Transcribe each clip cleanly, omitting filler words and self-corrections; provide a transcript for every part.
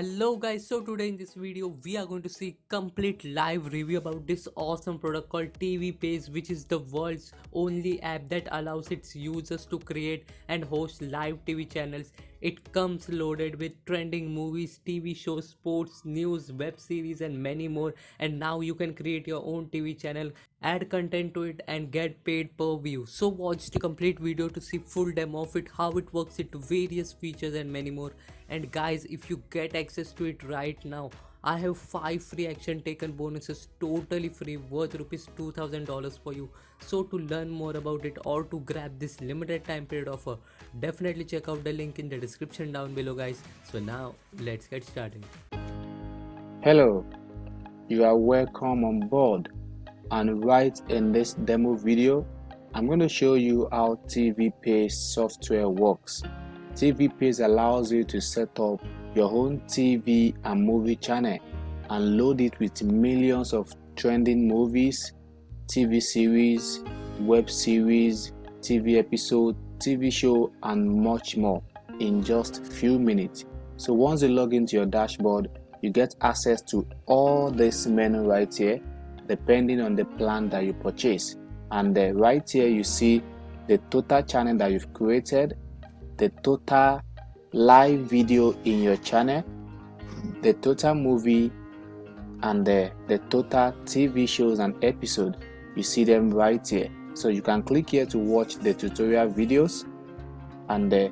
Hello guys, so today in this video we are going to see complete live review about this awesome product called TV Pace, which is the world's only app that allows its users to create and host live TV channels. It comes loaded with trending movies, TV shows, sports, news, web series and many more, and now you can create your own TV channel, add content to it and get paid per view. So watch the complete video to see full demo of it, how it works, it various features and many more. And guys, if you get access to it right now, I have 5 free action taken bonuses totally free worth rupees $2000 for you. So to learn more about it or to grab this limited time period offer, definitely check out the link in the description down below guys. So now let's get started. Hello, you are welcome on board, and right in this demo video I'm going to show you how TV Pace software works. TV Pace allows you to set up your own TV and movie channel and load it with millions of trending movies, TV series, web series, TV episode, TV show and much more in just few minutes. So once you log into your dashboard, you get access to all this menu right here depending on the plan that you purchase. And right here you see the total channel that you've created, the total live video in your channel, the total movie and the total TV shows and episode. You see them right here. So you can click here to watch the tutorial videos, and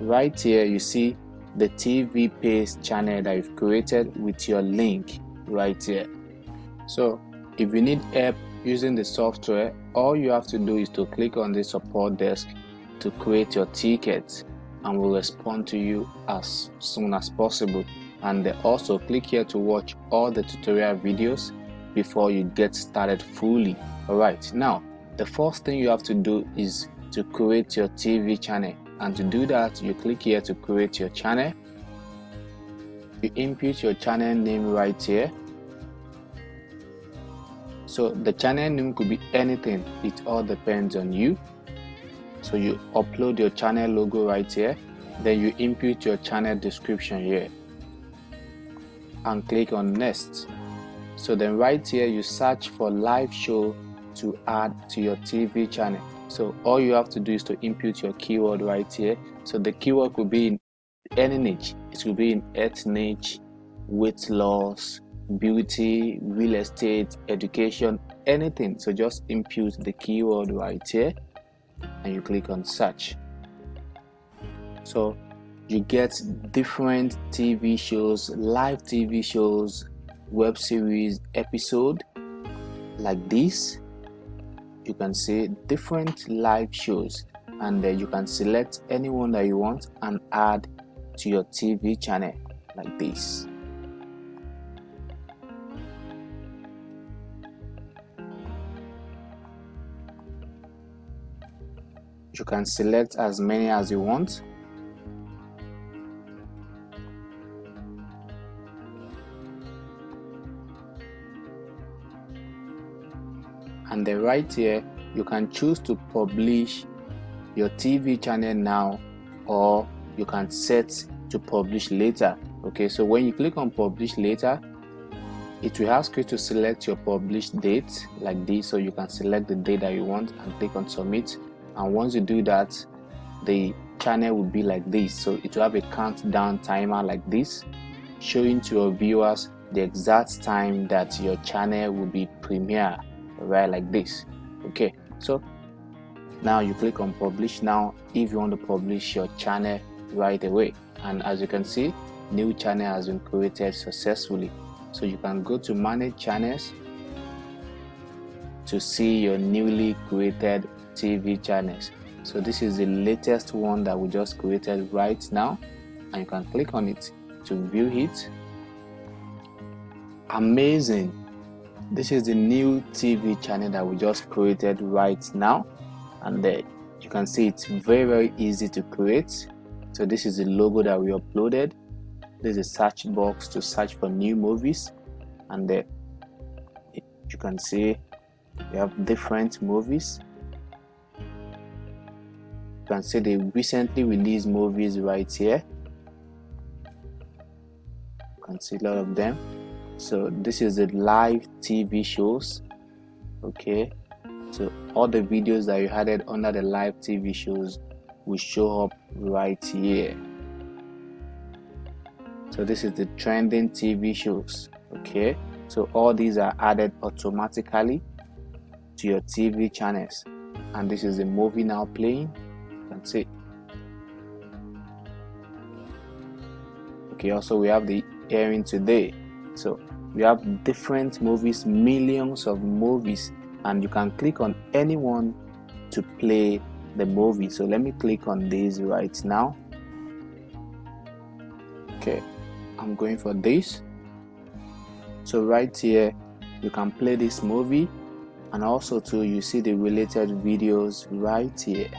right here you see the TV Pace channel that you've created with your link right here. So if you need help using the software, all you have to do is to click on the support desk to create your ticket, and we'll respond to you as soon as possible. And also click here to watch all the tutorial videos before you get started fully. Alright, now the first thing you have to do is to create your TV channel, and to do that you click here to create your channel. You input your channel name right here. So the channel name could be anything, it all depends on you. So you upload your channel logo right here, then you input your channel description here and click on next. So then right here you search for live show to add to your TV channel. So all you have to do is to input your keyword right here. So the keyword could be in any niche. It could be in health niche, weight loss, beauty, real estate, education, anything. So just input the keyword right here and you click on search. So you get different TV shows, live TV shows, web series, episode like this. You can see different live shows, and you can select anyone that you want and add to your TV channel like this. You can select as many as you want. And then right here you can choose to publish your TV channel now, or you can set to publish later. Okay, so when you click on publish later, it will ask you to select your publish date like this. So you can select the date that you want and click on submit, and once you do that, the channel will be like this. So it will have a countdown timer like this, showing to your viewers the exact time that your channel will be premiere, right, like this. Okay, so now you click on publish now if you want to publish your channel right away, and as you can see, new channel has been created successfully. So you can go to manage channels to see your newly created TV channels. So this is the latest one that we just created right now, and you can click on it to view it. Amazing! This is the new TV channel that we just created right now, and you can see it's very easy to create. So this is the logo that we uploaded. There's a search box to search for new movies, and you can see we have different movies. You can see the recently released movies right here. can see a lot of them. So this is the live TV shows. Okay, so all the videos that you added under the live TV shows will show up right here. So this is the trending TV shows. Okay, so all these are added automatically to your TV channels, and this is the movie now playing. You can see. Okay, also we have the airing today. So we have different movies, millions of movies, and you can click on anyone to play the movie. So let me click on this right now. Okay, I'm going for this. So right here you can play this movie, and also too you see the related videos right here.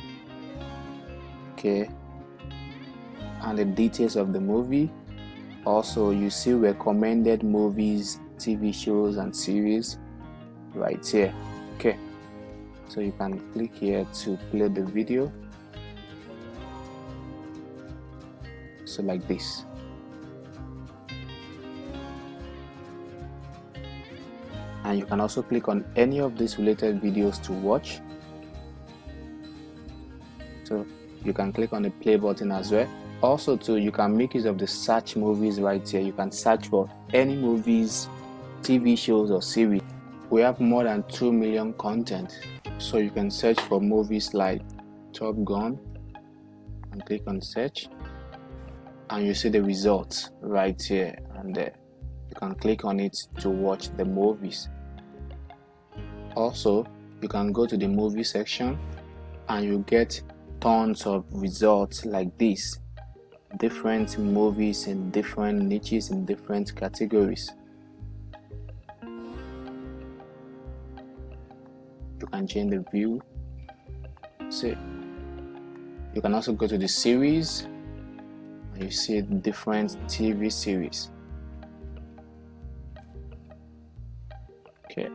Okay, and the details of the movie. Also you see recommended movies, TV shows and series right here. Okay, so you can click here to play the video, so like this. And you can also click on any of these related videos to watch. So you can click on the play button as well. Also too, you can make use of the search movies right here. You can search for any movies, TV shows or series. We have more than 2 million content, so you can search for movies like Top Gun and click on search, and you see the results right here, and you can click on it to watch the movies. Also you can go to the movie section and you get tons of results like this. Different movies in different niches, in different categories. You can change the view. See, you can also go to the series and you see different TV series. Okay,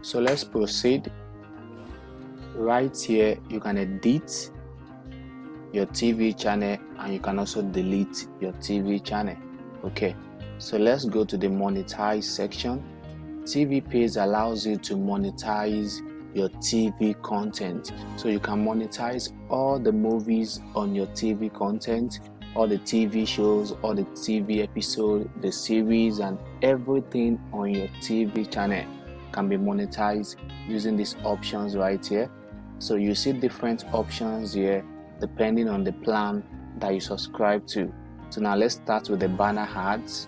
so let's proceed. Right here you can edit your TV channel, and you can also delete your TV channel. Okay, so let's go to the monetize section. TVPays allows you to monetize your TV content, so you can monetize all the movies on your TV content, all the TV shows, all the TV episodes, the series, and everything on your TV channel can be monetized using these options right here. So you see different options here depending on the plan that you subscribe to. So now let's start with the banner ads.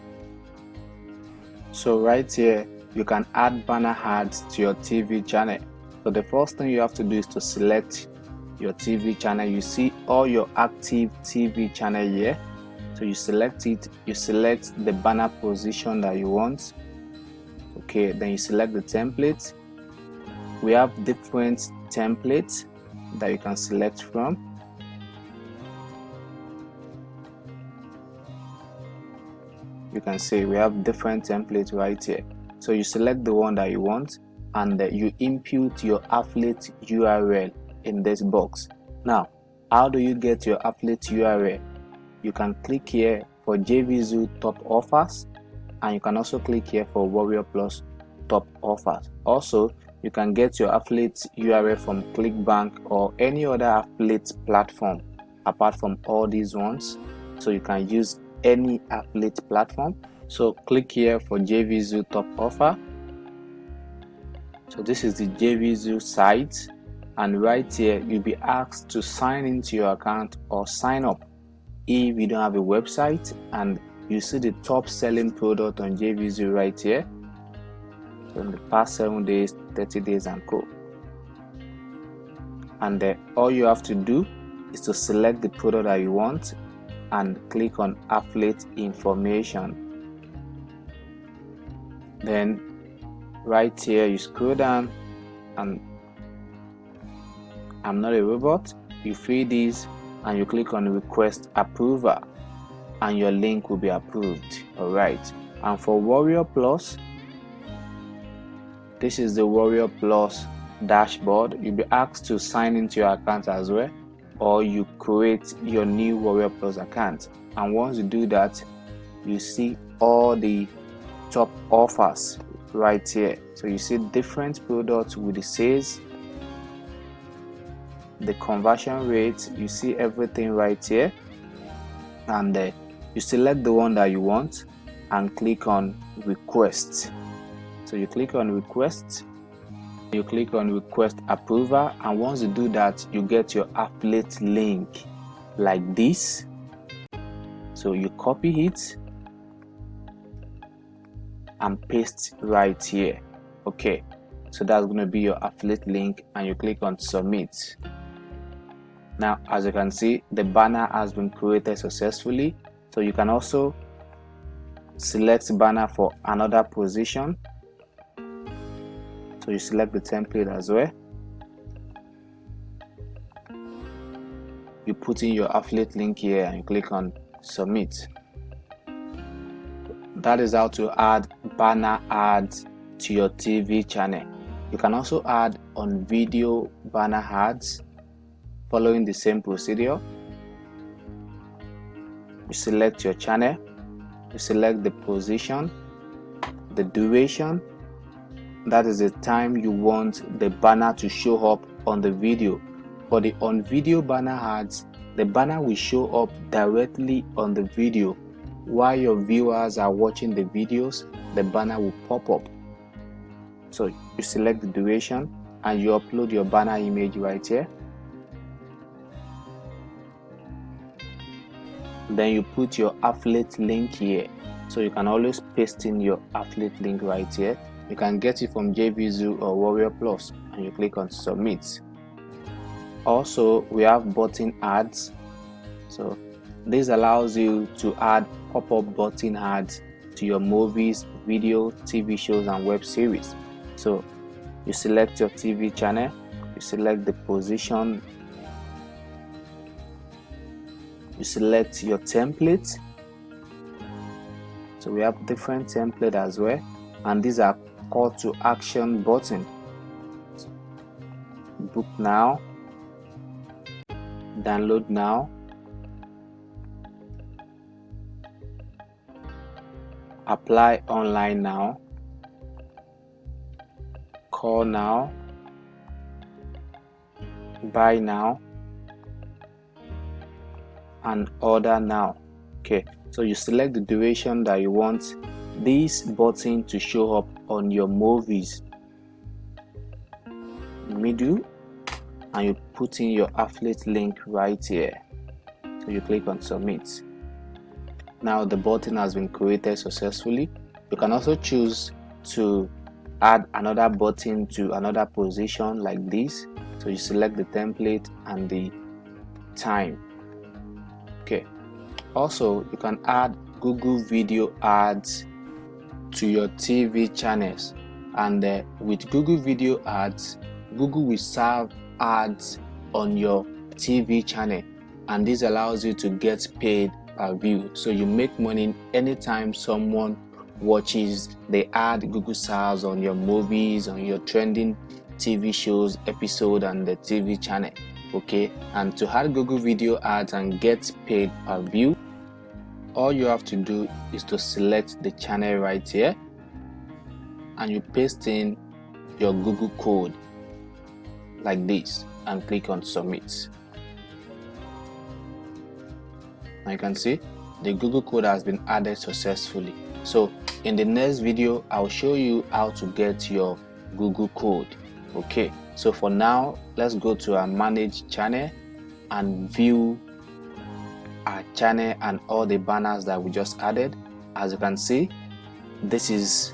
So right here you can add banner ads to your TV channel. So the first thing you have to do is to select your TV channel. You see all your active TV channel here, so you select it, you select the banner position that you want. Okay, then you select the template. We have different templates that you can select from. You can see we have different templates right here. So you select the one that you want, and you input your affiliate URL in this box. Now, how do you get your affiliate URL? You can click here for JVZoo top offers, and you can also click here for Warrior Plus top offers. Also, you can get your affiliate URL from ClickBank or any other affiliate platform apart from all these ones. So you can use any affiliate platform. So click here for JVZoo top offer. So this is the JVZoo site, and right here you'll be asked to sign into your account or sign up if you don't have a website, and you see the top selling product on JVZoo right here. So in the past 7 days, 30 days and co. And all you have to do is to select the product that you want and click on affiliate information. Then right here you scroll down, and I'm not a robot, you fill this and you click on request approval, and your link will be approved. All right, and for Warrior Plus, this is the Warrior Plus dashboard. You'll be asked to sign into your account as well. or you create your new Warrior Plus account. And once you do that, you see all the top offers right here. So you see different products with the sales, the conversion rate, you see everything right here, and you select the one that you want and click on request. So you click on request, you click on request approval, and once you do that, you get your affiliate link like this. So you copy it and paste right here. Okay, so that's going to be your affiliate link, and you click on submit. Now, as you can see, the banner has been created successfully. So you can also select banner for another position. So you select the template as well. You put in your affiliate link here and you click on submit. That is how to add banner ads to your TV channel. You can also add on video banner ads following the same procedure. You select your channel, you select the position, the duration, that is the time you want the banner to show up on the video. For the on video banner ads, the banner will show up directly on the video. While your viewers are watching the videos, the banner will pop up. So you select the duration and you upload your banner image right here. Then you put your affiliate link here. So you can always paste in your affiliate link right here. You can get it from JVZoo or Warrior Plus, and you click on submit. Also, we have button ads. So this allows you to add pop-up button ads to your movies, video, TV shows, and web series. So you select your TV channel, you select the position, you select your template. So we have different templates as well, and these are call to action button. Book now, download now, apply online now, call now, buy now, and order now. Okay, so you select the duration that you want this button to show up on your movies, middle, and you put in your affiliate link right here. So you click on submit. Now the button has been created successfully. You can also choose to add another button to another position like this. So you select the template and the time. Okay, also you can add Google video ads to your TV channels, and with Google video ads, Google will serve ads on your TV channel, and this allows you to get paid per view. So you make money anytime someone watches the ad Google serves on your movies, on your trending TV shows episode and the TV channel. Okay, and to add Google video ads and get paid per view, all you have to do is to select the channel right here and you paste in your Google code like this and click on submit. Now you can see the Google code has been added successfully. So in the next video I'll show you how to get your Google code. Okay, so for now let's go to our manage channel and view our channel and all the banners that we just added. As you can see, this is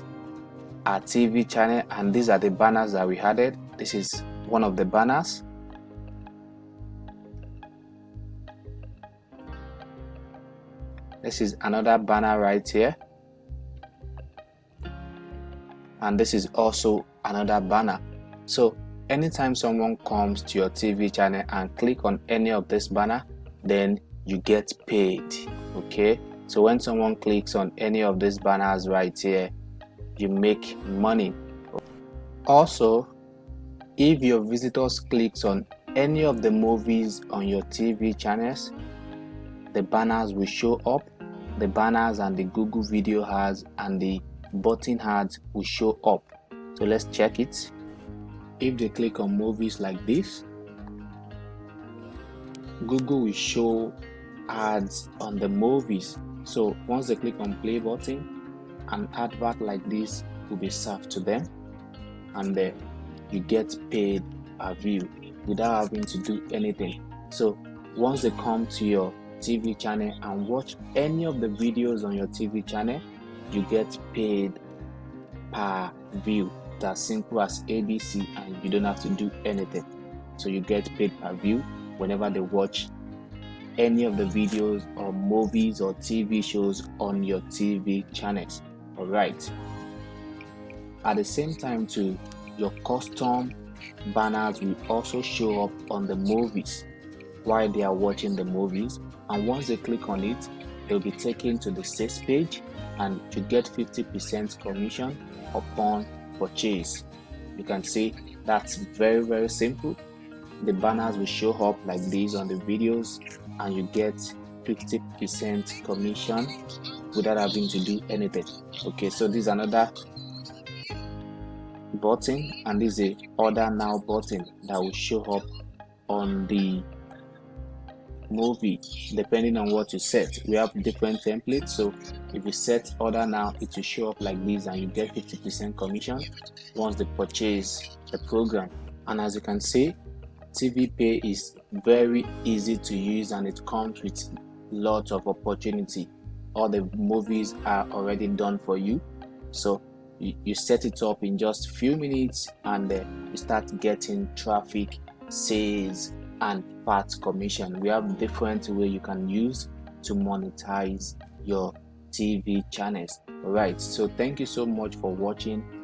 our TV channel and these are the banners that we added. This is one of the banners. This is another banner right here, and this is also another banner. So anytime someone comes to your TV channel and click on any of this banner, then you get paid. Okay, so when someone clicks on any of these banners right here, you make money. Also, if your visitors clicks on any of the movies on your TV channels, the banners will show up. The banners and the Google video ads and the button ads will show up. So let's check it. If they click on movies like this, Google will show ads on the movies. So once they click on play button, an advert like this will be served to them, and you get paid per view without having to do anything. So once they come to your TV channel and watch any of the videos on your TV channel, you get paid per view. It's as simple as ABC, and you don't have to do anything. So you get paid per view whenever they watch any of the videos or movies or TV shows on your TV channels. All right. At the same time too, your custom banners will also show up on the movies while they are watching the movies, and once they click on it, they'll be taken to the sales page, and you get 50% commission upon purchase. You can see that's very simple. The banners will show up like this on the videos, and you get 50% commission without having to do anything. Okay, so this is another button, and this is a order now button that will show up on the movie depending on what you set. We have different templates, so if you set order now, it will show up like this, and you get 50% commission once they purchase the program. And as you can see, TV Pay is very easy to use, and it comes with lots of opportunity. All the movies are already done for you, so you set it up in just a few minutes, and you start getting traffic, sales, and part commission. We have different ways you can use to monetize your TV channels. All right, so thank you so much for watching.